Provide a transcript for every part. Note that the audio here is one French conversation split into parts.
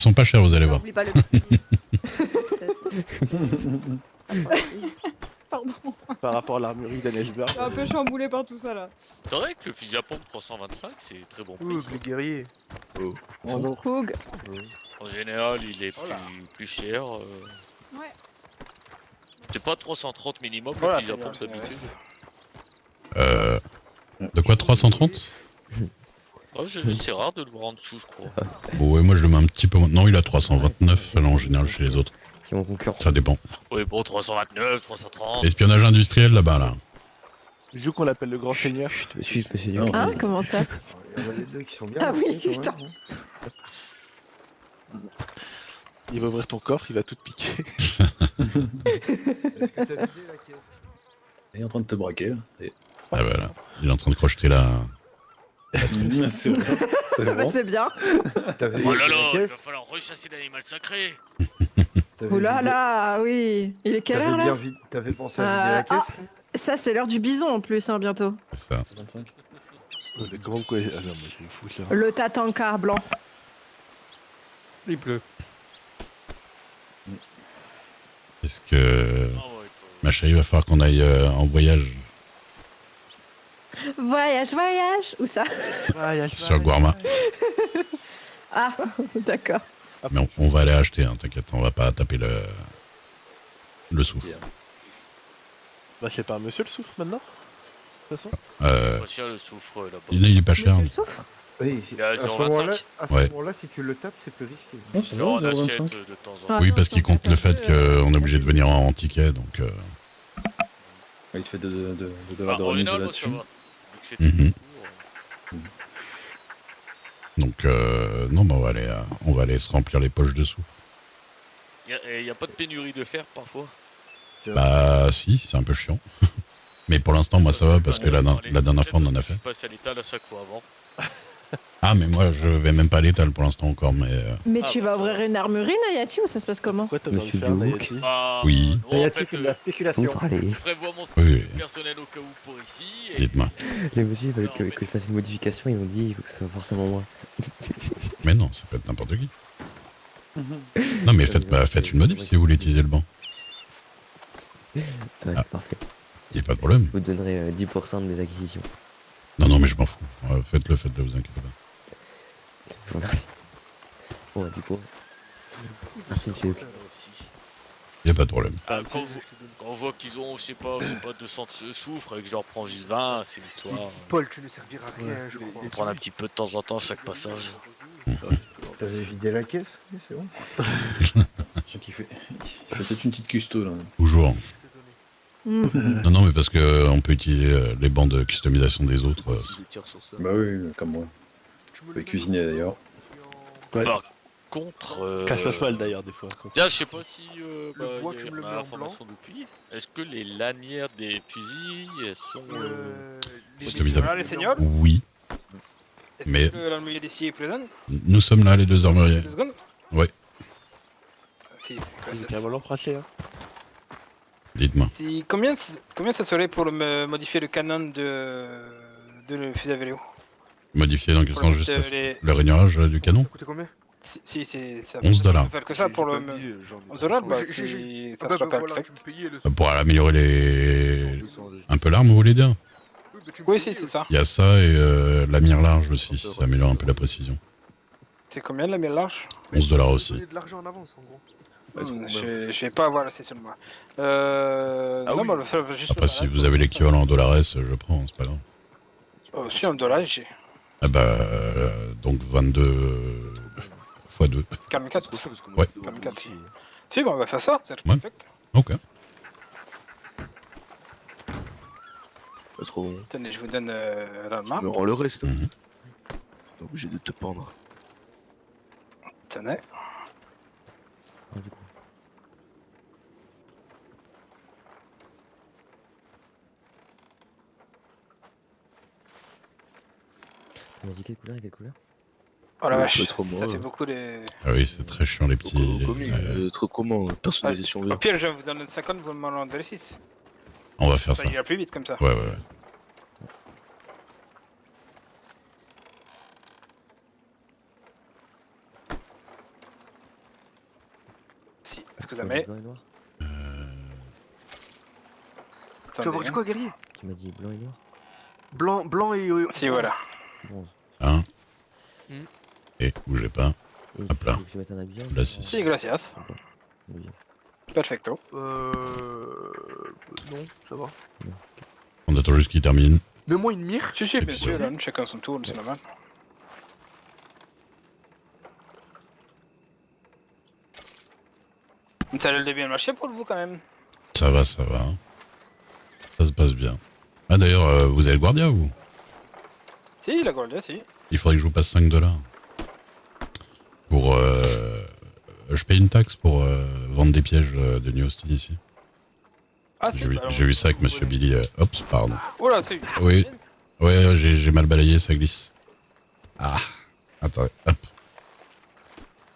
Ils sont pas chers, vous allez voir. N'oublie pas le Pardon. Par rapport à l'armurerie d'Annesberg. Je suis un peu chamboulé par tout ça là. C'est vrai que le fusil à pompe 325 c'est très bon prix. Les guerriers. Oh. Hoog. En général il est plus cher. Ouais. C'est pas 330 minimum le Voilà, fusil à c'est pompe bien, d'habitude. De quoi 330? Oh, c'est rare de le voir en dessous je crois. Bon, ouais, moi je le mets un petit peu moins. Non, il a 329 en général chez les autres. Qui est mon concurrent. Ça dépend. Oui bon 329, 330. Espionnage industriel là-bas là. Vu qu'on l'appelle le grand seigneur. Chut, me suis passé du Non. Hein, comment ça? Il y en a les deux qui sont bien. Ah oui, marqués, quand putain. même, hein. Il va ouvrir ton coffre, il va tout te piquer. Est-ce que t'as visé la caisse? Il est en train de te braquer là. Ah bah là, il est en train de crocheter la... C'est vrai. C'est Bah, bon. c'est bien. T'avais Oh là visé là, la il va caisse? falloir rechasser l'animal sacré. T'avais Oh là visé- là, oui. Il est quelle T'avais heure là? T'avais pensé à vider la caisse? Ça c'est l'heure du bison en plus, hein, bientôt. C'est ça. 25. Le grand quoi. Ah non, mais je vais me foutre là. Le tatanka blanc. Il pleut. Est-ce que... Ah ouais, Ma chérie, il va falloir qu'on aille en voyage Voyage, voyage. Où ça? sur Guarma. Ah, d'accord. Mais on va aller acheter, hein, t'inquiète, on va pas taper le souffle. Bah c'est pas un monsieur le souffle maintenant. De toute façon. pas cher le soufre là-bas. Il est pas cher. Monsieur le soufre? Oui, Il est à à ce 0,25. moment-là, Ouais. si tu le tapes, c'est plus risqué. Non, c'est Genre on vrai, achète 0,25. de temps en Ah, temps. Oui, non, parce ça qu'il compte fait le fait un peu, qu'on est obligé de venir en ticket, donc... Il te fait 2 $, Bah, de en remise général, moi, là-dessus. ça va. Vu que je fais tout Mhm. le tour, Donc, non, bah, on va aller se remplir les poches dessous. y a pas de pénurie de fer parfois. Bah, si, c'est un peu chiant. Mais pour l'instant, moi, ça va, parce que la dernière fois, on en a fait. Je passe à l'étal à chaque fois avant. Ah, mais moi, je vais même pas à l'étal pour l'instant encore, mais... Mais Ah, tu bah, vas ça ouvrir va. une armurerie, Nayati, ou ça se passe comment? Pourquoi t'as besoin de Monsieur faire Duhouk. Nayati? Bah, Oui. non, en fait, Vous spéculation. parlez. je prévois mon Oui, personnel au cas où pour ici. Et dites-moi. Les messieurs ils veulent que je fasse une modification, ils ont dit il faut que ce soit forcément moi. Mais non, ça peut être n'importe qui. Non, mais faites une modif si vous voulez utiliser le banc. Ouais, Ah. c'est parfait. Il n'y a pas de problème. Je vous donnerai 10% de mes acquisitions. Non, non, mais je m'en fous. Faites-le, vous inquiétez pas. Je vous remercie. Bon, du coup. Merci, monsieur. aussi. Il n'y a pas de problème. Ah, quand je vois qu'ils ont, je sais pas, 200 de soufre et que je leur prends juste 20, c'est l'histoire. Paul, tu ne serviras à rien, je crois. On prend un petit peu de temps en temps chaque passage. T'avais vidé la caisse? Oui, c'est bon. Je sais qu'il fait. Il fait peut-être une petite custo là. Toujours. Mhm. Non, non, mais parce que on peut utiliser les bancs de customisation des autres. Bah oui, comme moi. Je peux cuisiner d'ailleurs. Ouais. Par contre. Cache pas cheval d'ailleurs des fois. Tiens, je sais pas si bois, y a tu me le on a mets en l'information depuis. Est-ce que les lanières des fusils elles sont. Customisables. Voilà les seigneurs. Oui, Est-ce Mais- que l'armurier d'ici est présent? nous sommes là, les deux armuriers. 2 secondes. Ouais. Si, c'est quoi C'est ça? carrément l'emprunté hein. Dites-moi. Si, combien ça serait pour modifier le canon de le fusil à vélo? Modifier dans quel Pour sens? le Juste mettre, les- le ragnage du canon? coûtait combien? Si, c'est ça. 11 $. Faire que ça pour le. 11 $, bah, ça sera pas perfect. Pour améliorer un peu l'arme, vous voulez dire? Oui, si, c'est ça. Il y a ça et la mire large aussi, ça améliore un peu la précision. C'est combien la mienne large? 11 $ aussi. De l'argent en avance, en gros. Je vais pas avoir la session de moi. Non, bah, le faire juste. Après, si vous avez l'équivalent en dollars S, je prends, c'est pas grave. Si, en dollars, j'ai Ah bah, donc 22 x 2. 44. Ouais. 44. Si, bon, on va faire ça, c'est Ouais. perfect. Ok. Pas trop bon. Tenez, je vous donne la main. Me rends le reste. Mhm. C'est obligé de te pendre. Tenez. Ah, du coup. On m'a dit quelle couleur et quelle couleur? Oh la Ouais, vache, pas trop ça moi. fait beaucoup les. Ah oui, c'est très chiant les petits. Trop comment personnalisation Au vert. pire, je vous donne 50, vous me demandez le 6. On va faire Ça ça. ira plus vite comme ça. Ouais, ouais, ouais. Excusez-moi. Blanc et noir. Tu vas voir du quoi, guerrier? Qui m'a dit blanc et noir. Blanc et... Si, voilà. Bronze. Hein. Hmm. Et bougez pas. Et Hop là. tu veux que je mette un habillage Là, c'est- Si, gracias. Oui. Perfecto. Non, ça va. On attend juste qu'il termine. Mets-moi une mire. Si, si, Et bien puis sûr, voilà. là, chacun son tour, c'est normal. Ça a bien marché pour vous quand même. Ça va, ça va. Ça se passe bien. Ah d'ailleurs, vous avez le Guardia, vous? Si, la Guardia, si. Il faudrait que je vous passe 5$. Pour... je paye une taxe pour vendre des pièges de New Austin ici. Ah, J'ai vu ça avec Monsieur Billy. Oups, pardon. Oh là, c'est... Oui. Ouais, j'ai mal balayé, ça glisse. Ah. Attends, hop.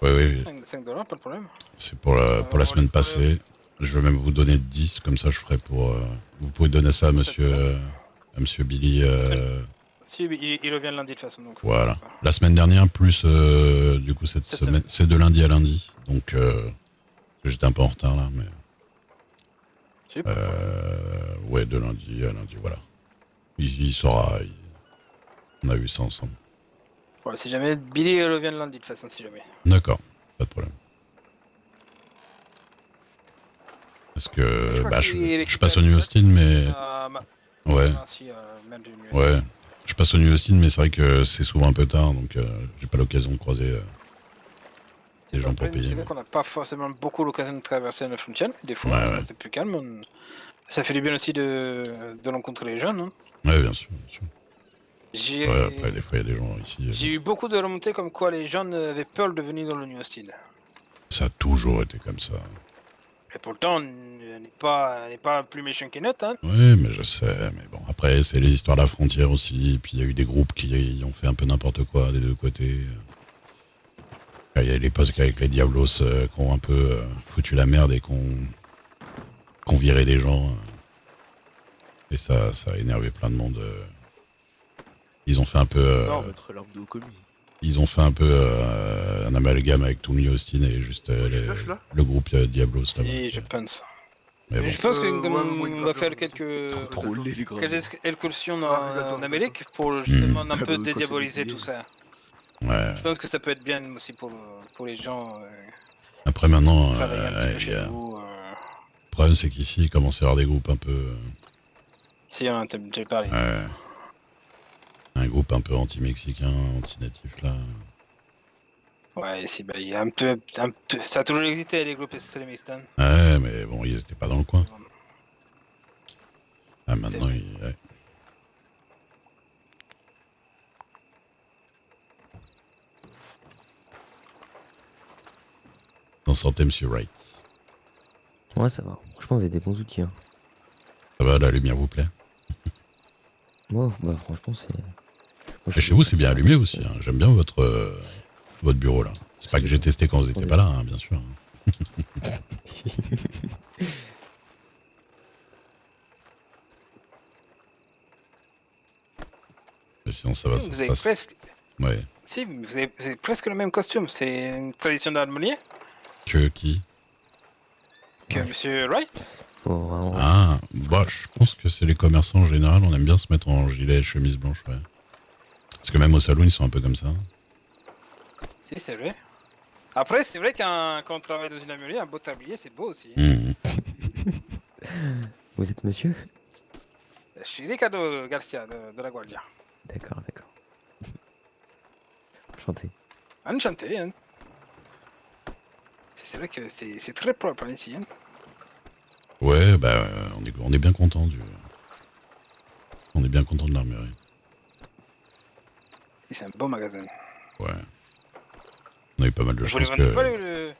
Oui, 5 $, pas de problème. c'est pour la semaine passée. Je vais même vous donner 10, comme ça je ferai pour... vous pouvez donner ça à Monsieur Billy. Si, il revient lundi de toute façon, donc... Voilà. La semaine dernière, plus du coup cette semaine, c'est de lundi à lundi. Donc j'étais un peu en retard là, mais... Super. Ouais, de lundi à lundi, voilà. Il saura. On a vu ça ensemble. Voilà, si jamais Billy revient lundi de toute façon, si jamais. D'accord, pas de problème. Parce que crois bah, qu'il je passe au New Austin, mais ouais, Si, merde, ouais, je passe au New Austin, mais c'est vrai que c'est souvent un peu tard, donc j'ai pas l'occasion de croiser des gens pour payer. C'est vrai qu'on n'a pas forcément beaucoup l'occasion de traverser la frontière. Des fois, Ouais, ouais. c'est plus calme. Ça fait du bien aussi de rencontrer les jeunes. Hein. Ouais, bien sûr, bien sûr. J'ai Ouais, après, des fois, il y a des gens ici. j'ai eu beaucoup de remontées comme quoi les jeunes avaient peur de venir dans le New Austin. Ça a toujours été comme ça. Et pourtant, on n'est pas plus méchant qu'ils notent. Hein. Oui, mais je sais, mais bon, après, c'est les histoires de la frontière aussi, puis il y a eu des groupes qui ont fait un peu n'importe quoi des deux côtés. Il y a les postes avec les Diablos qui ont un peu foutu la merde et qui ont viré des gens. Et ça a énervé plein de monde. Ils ont fait un peu... Non, mettre l'arme de haut commis. ils ont fait un peu un amalgame avec tout New Austin et juste le groupe Diablos. Là-bas. Si, je pense. Mais bon. Je pense ouais, qu'on va faire quelques excursions en Amérique pour justement un peu dédiaboliser tout ça. Ouais. Je pense que ça peut être bien aussi pour les gens Après maintenant, travailler un petit peu il y chez a... vous. le problème c'est qu'ici il commence à y avoir des groupes un peu... Si, on t'ai parlé. Ouais. Un groupe un peu anti-mexicain, anti-natif là. Ouais, si, bah, il y a un peu, ça a toujours existé les groupes extrémistes. Hein. Ouais, mais bon, ils étaient pas dans le coin. Ah, maintenant, ouais. En santé, monsieur Wright. Ouais, ça va. Franchement, vous avez des bons outils. Hein. Ça va, la lumière vous plaît? Ouais, bah franchement, c'est... Et chez vous, c'est bien allumé aussi. Hein. J'aime bien votre bureau là. C'est pas que j'ai testé quand vous étiez pas là, hein, bien sûr. Mais sinon, ça va. Ça Vous se avez passe. presque... Ouais. Si, vous avez presque le même costume. C'est une tradition d'harmonie Que qui? que Ouais. Monsieur Wright. Faut vraiment... Ah, bah, je pense que c'est les commerçants en général. On aime bien se mettre en gilet, chemise blanche, ouais. Parce que même au salon, ils sont un peu comme ça. Si, c'est vrai. Après, c'est vrai quand on travaille dans une armurerie, un beau tablier, c'est beau aussi. Mmh. Vous êtes monsieur? Je suis Ricardo Garcia de la Guardia. D'accord, d'accord. Enchanté. Enchanté, hein. C'est vrai que c'est très propre hein, ici. Hein. Ouais, bah, on est bien content du. On est bien content de l'armurerie. Et c'est un beau magasin. Ouais. On a eu pas mal de Vous ne chance vendez que. pas le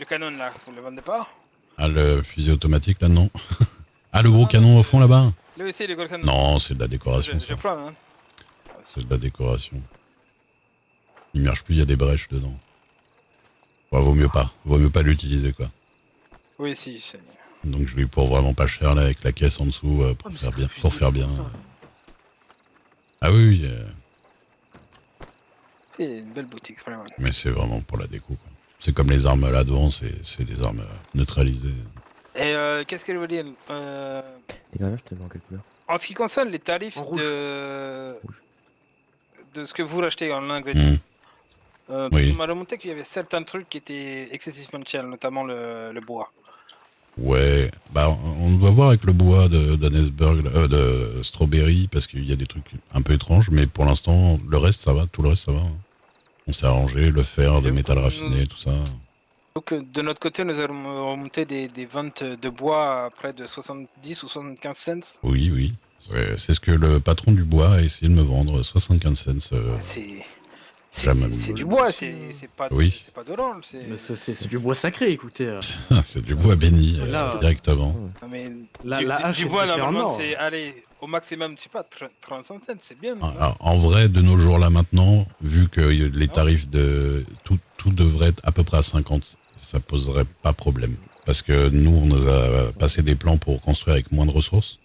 canon là? Vous ne le vendez pas? Ah, le fusil automatique là, non? Ah, le gros canon au fond là-bas? Lui aussi, le gros canon. Non, c'est de la décoration. Je Ça. prends, hein. C'est de la décoration. Il marche plus, il y a des brèches dedans. Ouais, vaut mieux pas l'utiliser quoi. Oui, si. c'est- Donc je l'ai eu pour vraiment pas cher là avec la caisse en dessous pour faire bien. Pour faire bien. Ah oui, oui, C'est une belle boutique, vraiment. mais c'est vraiment pour la déco quoi. C'est comme les armes là devant, c'est des armes neutralisées. Et qu'est-ce que je veux dire Les grenades, je te demande quelle couleur. En ce qui concerne les tarifs En rouge. de ce que vous rachetez en ingrédients, Oui. on m'a remonté qu'il y avait certains trucs qui étaient excessivement chers, notamment le bois. Ouais, bah on doit voir avec le bois de d'Annesburg, de Strawberry, parce qu'il y a des trucs un peu étranges, mais pour l'instant, le reste ça va, tout le reste ça va. On s'est arrangé, le fer, le métal raffiné, tout ça. Donc de notre côté, nous avons remonté des ventes de bois à près de 70 ou 75 cents. Oui, oui. C'est ce que le patron du bois a essayé de me vendre, 75 cents. Jamais. C'est du bois, c'est pas, Oui. c'est pas de l'or. Mais c'est du bois sacré, écoutez. C'est du bois béni, Là, directement. Non, mais La hache du est bois, différente, normalement, non. c'est allez, au maximum, je sais pas, 35 cents, c'est bien. Alors, en vrai, de nos jours là maintenant, vu que les tarifs de tout devrait être à peu près à 50, ça poserait pas problème. Parce que nous, on nous a passé des plans pour construire avec moins de ressources.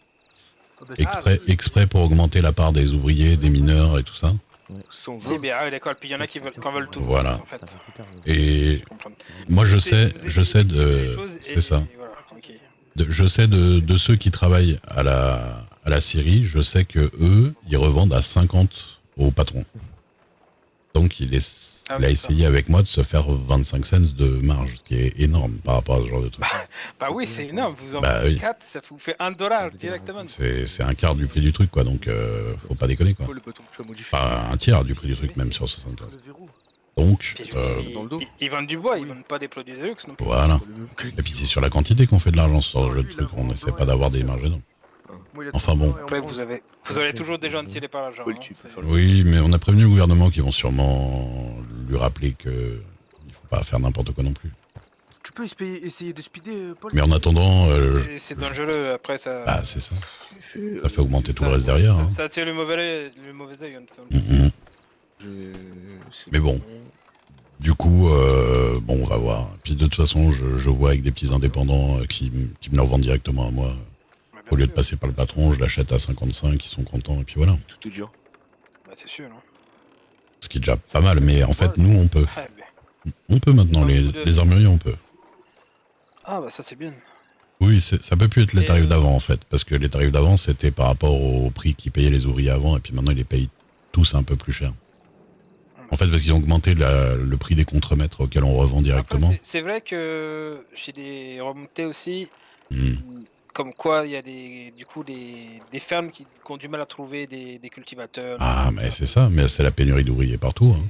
Exprès pour augmenter la part des ouvriers, des mineurs et tout ça. Sans C'est bien, ah, d'accord, puis il y en a qui veulent tout. Voilà. En fait. Et moi, je sais de... C'est ça. Voilà, ok. Je sais de ceux qui travaillent à la scierie, je sais que eux, ils revendent à 50 au patron. Donc il a essayé avec moi de se faire 25 cents de marge, ce qui est énorme par rapport à ce genre de truc. Bah oui, c'est énorme, vous en Bah faites oui. 4, ça vous fait $1 directement. C'est un quart du prix du truc, quoi, donc faut pas déconner, quoi. quoi le bâton que tu as modifié Pas un tiers du prix du truc, même sur 75. Donc, Puis, dans le dos. ils vendent du bois, ils vendent pas des produits de luxe non plus. voilà. Le même que- Et puis c'est sur la quantité qu'on fait de l'argent sur ce jeu de truc, on essaie pas d'avoir des marges énormes. Enfin bon. Après, vous aurez toujours des gens tirés par l'argent. Paul, hein, tu peux c'est- faire le- Oui, mais on a prévenu le gouvernement qui vont sûrement lui rappeler que il faut pas faire n'importe quoi non plus. Tu peux essayer de speeder, Paul? Mais en attendant, C'est dangereux, après ça. bah c'est ça. fait, Ça fait augmenter tout le reste derrière. hein. Ça attire le mauvais œil. En fait. Mhm. c'est Mais bon. Du coup, bon, on va voir. Puis de toute façon, je vois avec des petits indépendants qui me le revendent directement à moi. Au lieu de passer par le patron, je l'achète à 55, ils sont contents, et puis voilà. Tout est dur. Bah, c'est sûr. Hein. Ce qui est déjà pas mal, mais en fait, nous, on peut. Ah, bah. On peut maintenant, les armuriers, on peut. Ah, bah ça c'est bien. Oui, ça peut plus être les Et, tarifs d'avant, en fait, parce que les tarifs d'avant, c'était par rapport au prix qu'ils payaient les ouvriers avant, et puis maintenant, ils les payent tous un peu plus cher. En fait, parce qu'ils ont augmenté le prix des contremaîtres auxquels on revend directement. Après, c'est vrai que j'ai des remontées aussi, Hmm. comme quoi il y a des fermes qui ont du mal à trouver des cultivateurs. Ah, mais c'est ça, mais c'est la pénurie d'ouvriers partout. Hein.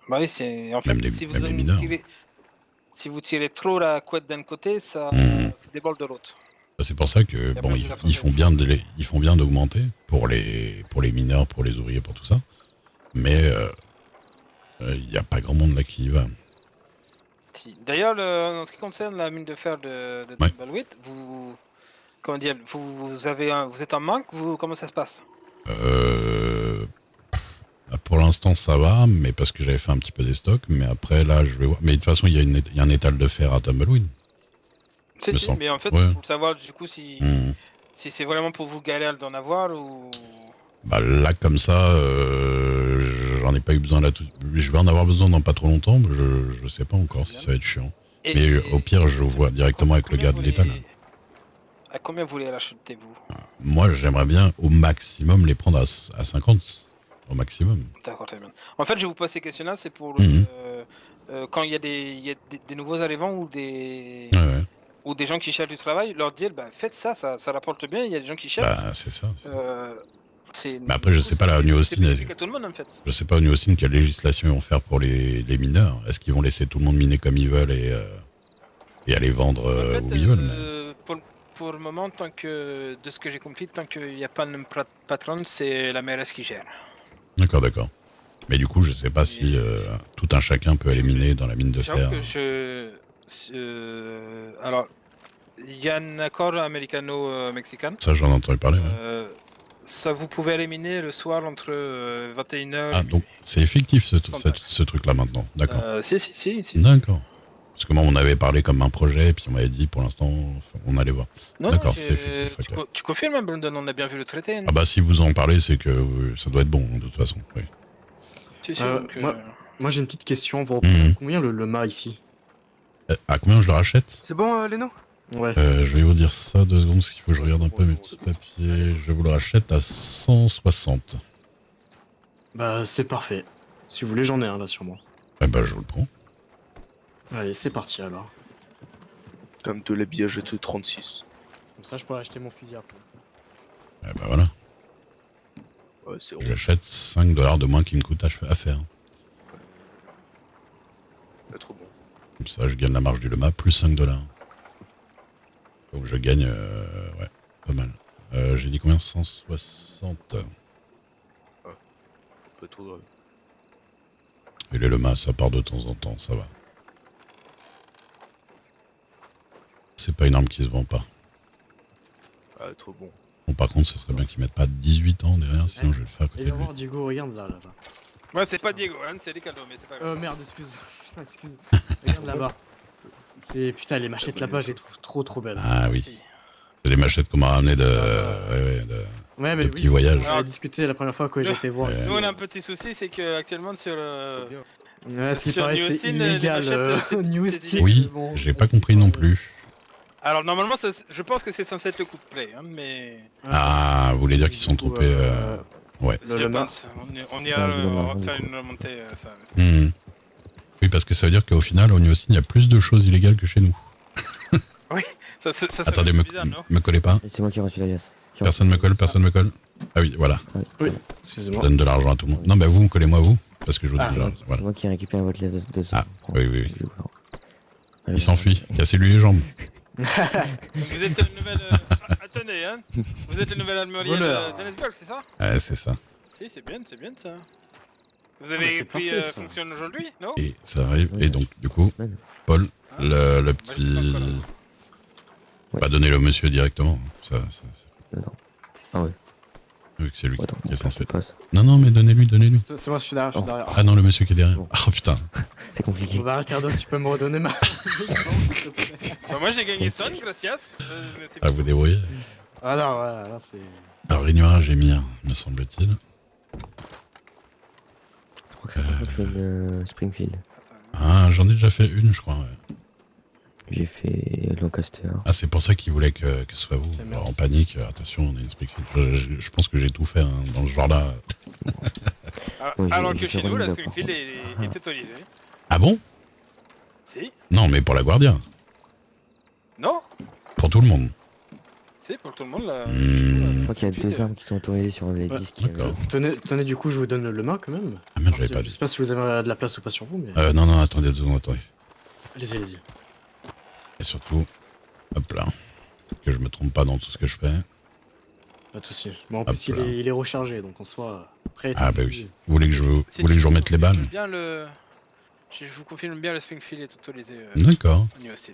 Bah oui, c'est en fait Même les- si, vous même les en mineurs. si vous tirez trop la couette d'un côté, ça déborde de l'autre. C'est pour ça que bon, ils font bien d'augmenter pour les mineurs, pour les ouvriers, pour tout ça. Mais il n'y a pas grand monde là qui y va. Si. D'ailleurs, en ce qui concerne la mine de fer de Ouais. Tumbleweed, vous êtes en manque, comment ça se passe? Pour l'instant, ça va, mais parce que j'avais fait un petit peu des stocks. Mais après, là, je vais voir. Mais de toute façon, il y a un étal de fer à Tumbleweed. Si, me si, semble. mais en fait, Ouais. pour savoir du coup si Hmm. c'est vraiment pour vous galérer d'en avoir ou. Bah là, comme ça, j'en ai pas eu besoin là. Je vais en avoir besoin dans pas trop longtemps. Mais je sais pas encore si ça va être chiant. Et- Mais au pire, je vois directement avec le combien gars de l'étal. À combien vous voulez l'acheter, vous? Moi, j'aimerais bien au maximum les prendre à 50. Au maximum. D'accord, très bien. En fait, je vous pose ces questions-là, c'est pour Mhm. quand il y a des nouveaux arrivants ou des Ouais. ou des gens qui cherchent du travail, leur dire bah, faites ça rapporte bien, il y a des gens qui cherchent. Bah, c'est ça. Mais après, je sais pas, là, au New Austin, c'est bénéfique à tout le monde en fait. Je sais pas au New Austin quelle législation ils vont faire pour les mineurs. Est-ce qu'ils vont laisser tout le monde miner comme ils veulent et aller vendre En fait, où ils veulent mais- pour le moment, tant que de ce que j'ai compris, tant qu'il n'y a pas de patron, c'est la mairesse qui gère. D'accord. Mais du coup, je sais pas si tout un chacun peut aller miner dans la mine de J'avoue fer. que alors, il y a un accord américano-mexicain. Ça, j'en ai entendu parler. Ouais. Ça, vous pouvez aller miner le soir entre 21h. Ah, donc c'est effectif ce truc-là maintenant. D'accord. Si. D'accord. Parce que moi, on avait parlé comme un projet, et puis on m'avait dit pour l'instant, on allait voir. Non, D'accord, j'ai- c'est effectif. ok. Tu confirmes, hein, Brandon, on a bien vu le traité. hein. Ah bah si vous en parlez, c'est que ça doit être bon de toute façon. Oui. Si, Euh, donc, moi- Moi j'ai une petite question. Vous Mhm. reprenez combien le mât ici? À combien je le rachète? C'est bon, Leno? Ouais. Je vais vous dire ça 2 secondes, parce qu'il faut que je regarde un peu mes petits papiers. Je vous le rachète à 160. Bah c'est parfait. Si vous voulez, j'en ai un là sur moi. Eh ben, je vous le prends. Allez, c'est parti alors. Tente de l'habillage de 36. Comme ça, je pourrais acheter mon fusil à pompe. Eh ben voilà. Ouais, c'est bon. J'achète 5 $ de moins qui me coûte à faire. Pas trop bon. Comme ça, je gagne la marge du Lema plus 5 $. Donc je gagne, ouais, pas mal. J'ai dit combien? 160. Pas trop grave. Et les Lema, ça part de temps en temps, ça va. C'est pas une arme qui se vend pas. Ah, trop bon. Bon, par contre, ce serait bien qu'ils mettent pas 18 ans derrière, sinon je vais le faire à côté Et de viens lui. voir Diego, regarde là, là-bas. Ouais, c'est pas Diego, hein, c'est Ricardo, mais c'est pas grave. Merde, excuse. Putain, excuse. Regarde là-bas. C'est putain, les machettes là-bas, je les trouve trop belles. Ah oui. C'est les machettes qu'on m'a ramenées de... Ouais, mais de petits voyages. On a discuté la première fois que j'étais voir. Ouais. ici. Nous, on a un petit souci, c'est que actuellement sur le. Ouais, ce qui Sur paraît, New c'est Austin, illégal. les machettes, c'est- New c'est Austin, Oui, bon, j'ai pas compris non plus. Alors, normalement, je pense que c'est censé être le couplet, hein, mais. Ah, vous voulez dire qu'ils sont Du coup, trompés ouais. Je le pense. On ira faire une remontée, ça. Mhm. Oui, parce que ça veut dire qu'au final, au New Austin, il y a plus de choses illégales que chez nous. Ça Attendez, bizarre, non me collez pas. C'est moi qui ai reçu l'alias. Personne me colle, personne me colle. Ah oui, voilà. Oui, Je excusez-moi. donne de l'argent à tout le monde. Non, bah vous me collez moi, vous. Parce que je vous Ah, dis déjà. C'est Voilà. moi qui ai récupéré votre lettre de Ah, oui, oui, oui. Allez, Il s'enfuit. Cassez-lui les jambes. Vous êtes le nouvel. Attendez, hein. Vous êtes le nouvel armurier Voleur. de Dennisburg, c'est ça? Ouais, c'est ça. Si, c'est bien ça. Vous mais avez c'est pris parfait, ça. fonction aujourd'hui, non? Et ça arrive. Oui. Et donc, du coup, Ouais. Paul, Ah. le Moi, petit... je suis pas encore là. Ouais. Pas donner le monsieur directement. Ça, Ah ouais. vu que c'est lui Attends, qui est censé... passe. Non, non, mais donnez-lui. C'est moi, je suis derrière. Ah non, le monsieur qui est derrière. Bon. Oh putain. C'est compliqué. Bon, bah, Ricardo, si tu peux me redonner ma. Bah, moi, j'ai gagné son, gracias. C'est Ah, vous débrouillez. Alors, voilà, là, c'est. Alors, Réunion, j'ai mis un, me semble-t-il. Je crois que c'est pour ça que je fais une Springfield. Ah, j'en ai déjà fait une, je crois. Ouais. J'ai fait Lancaster. Ah, c'est pour ça qu'il voulait que ce soit vous. Merci. Alors, en panique, attention, on est une Springfield. Je pense que j'ai tout fait hein, dans ce genre-là. Ouais, Alors j'ai que fait chez nous, la Ronda, Springfield par est autorisée. Ah bon? Si? Non, mais pour la Guardia. Non? Pour tout le monde. Si, pour tout le monde, là. Je crois qu'il y a 2 armes qui sont autorisées sur les Ouais, disques. d'accord. Tenez, du coup, je vous donne le main quand même. Ah merde, j'avais Je pas dit. sais pas si vous avez de la place ou pas sur vous, mais. Non, non, attendez 2 secondes, attendez. Allez-y. Et surtout, hop là. Que je me trompe pas dans tout ce que je fais. Pas de soucis. Bon, en Hop plus, là. il est rechargé, donc en soit prêt. Ah bah oui. Vous voulez que je remette les balles? Je vous confirme bien, le Springfield est autorisé D'accord. à New Austin.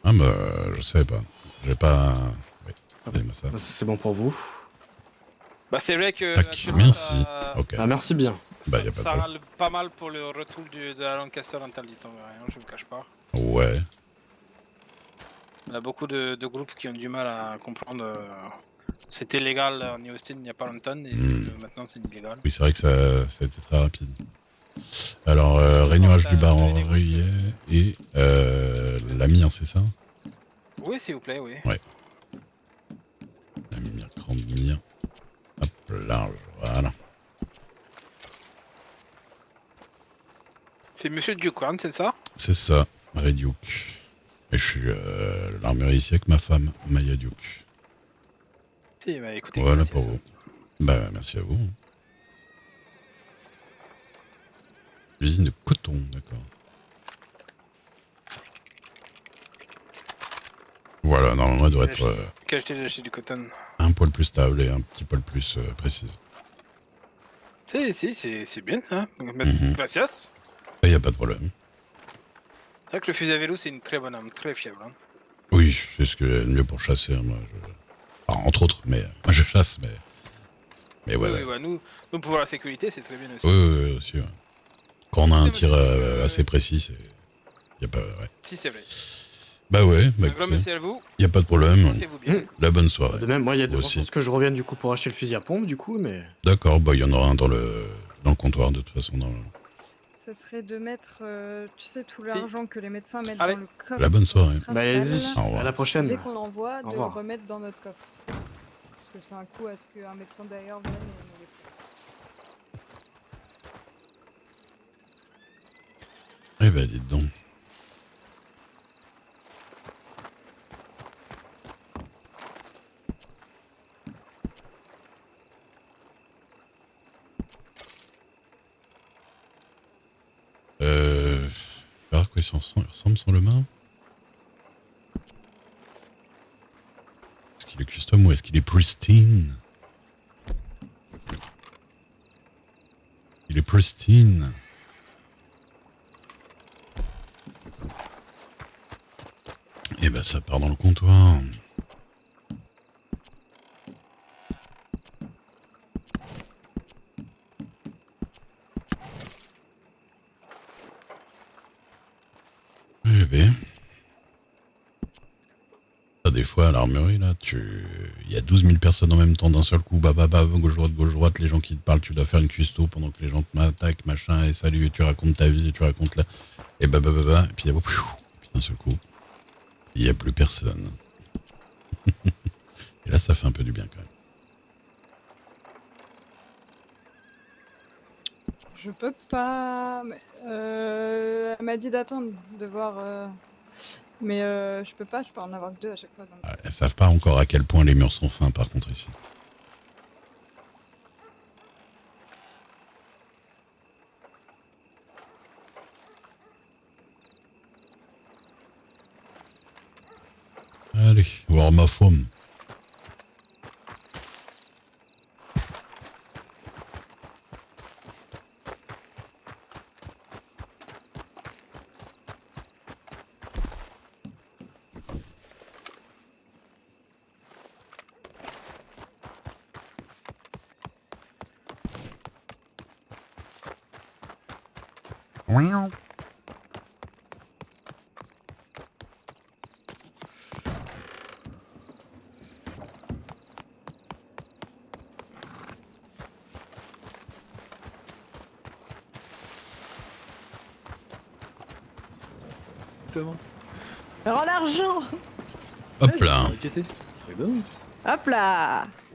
Ah bah, je savais pas. J'ai pas... Oui, donnez-moi ça. C'est bon pour vous. Bah, c'est vrai que. Tac, actuellement, merci. Ok. Ah, merci bien. Bah, y a pas de ça problème. râle pas mal pour le retour de la Lancaster interdite en vrai, hein, je vous cache pas. Ouais. Il y a beaucoup de groupes qui ont du mal à comprendre. C'était légal en New Austin il n'y a pas longtemps et maintenant c'est illégal. Oui, c'est vrai que ça a été très rapide. Alors, Réunionnage du Baron et la mire, c'est ça? Oui, s'il vous plaît, oui. La mire, grande mire. Hop là, voilà. C'est Monsieur Duke, hein, c'est ça? C'est ça, Ray Duke. Et je suis l'armurier ici avec ma femme, Maya Duke. Si, bah écoutez. Voilà merci, pour ça. vous. Bah, merci à vous. L'usine de coton, d'accord. Voilà, normalement, elle devrait être Qualité de chez du coton. un poil plus stable et un petit poil plus précise. Si, c'est bien, hein. Mhm. Gracias. Il n'y a pas de problème. C'est vrai que le fusil à vélo, c'est une très bonne arme, très fiable. Hein. Oui, c'est ce que le mieux pour chasser. Moi, enfin, entre autres, mais moi je chasse, mais ouais. Oui, ouais, nous pour la sécurité, c'est très bien aussi. Oui, aussi. Ouais. Quand on a un tir assez précis, c'est. Y a pas. Ouais. Si, c'est vrai. Bah ouais, bah Un grand écoutez, merci à vous. y a pas de problème. Portez-vous bien. La bonne soirée. De même, moi, il y a de Moi grandes aussi. chances que je revienne du coup pour acheter le fusil à pompe, du coup, mais. D'accord, bah il y en aura un dans le comptoir de toute façon. ce serait de mettre, tu sais, tout Si. l'argent que les médecins mettent Allez. dans le coffre. La bonne soirée. Bah allez-y, Au revoir. à la prochaine. Dès qu'on l'envoie, Au de le revoir. remettre dans notre coffre. Parce que c'est un coup à ce qu'un médecin derrière vienne et nous les prenne. Eh ben, dites donc. Alors quoi, il ressemble sur le main? Est-ce qu'il est custom ou est-ce qu'il est pristine? Il est pristine. Et ben ça part dans le comptoir. Eh ben. Ça, des fois à l'armurerie là, il y a 12 000 personnes en même temps d'un seul coup, bah, gauche droite, les gens qui te parlent, tu dois faire une custo pendant que les gens te m'attaquent, machin, et salut, et tu racontes ta vie, et tu racontes là, et et puis d'un seul coup, il n'y a plus personne. Et là, ça fait un peu du bien quand même. Je peux pas. Elle m'a dit d'attendre, de voir. Mais je peux pas en avoir que 2 à chaque fois. Donc. Elles savent pas encore à quel point les murs sont fins, par contre, ici. Allez, voir ma femme. Rends l'argent. Hop là. C'est bon. Hop là.